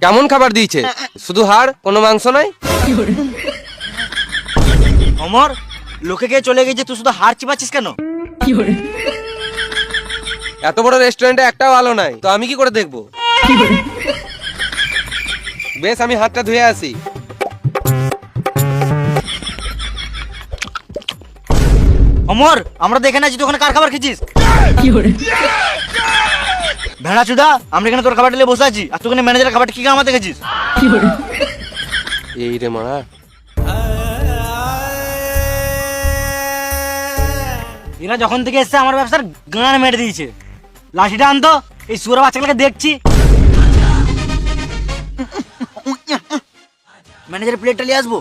কেমন খাবার দিয়েছে? শুধু হাড়, কোনো মাংস নাই? অমর, লোকে কে চলে গেছে, তুই শুধু হাড় চিবাচ্ছিস কেন? এত বড় রেস্টুরেন্টে একটাও আলো নাই, তো আমি কি করে দেখবো? বেশ, আমি হাতটা ধুয়ে আসি। অমর, আমরা দেখে না তুই ওখানে কার খাবার খেয়েছিস? ভেড়া চুদা, আমরা এখানে তোর খাবারটা নিয়ে বসে আছি, আর তুই ওখানে ম্যানেজারের খাবারটা কি আমাদের খেয়েছিস? এই রে মারা, এরা যখন থেকে এসছে আমার ব্যবসার গান মেরে দিয়েছে। লাঠিটা আনতো, এই সুরা বাচ্চাগুলোকে দেখছি। ম্যানেজারের প্লেটটা নিয়ে আসবো।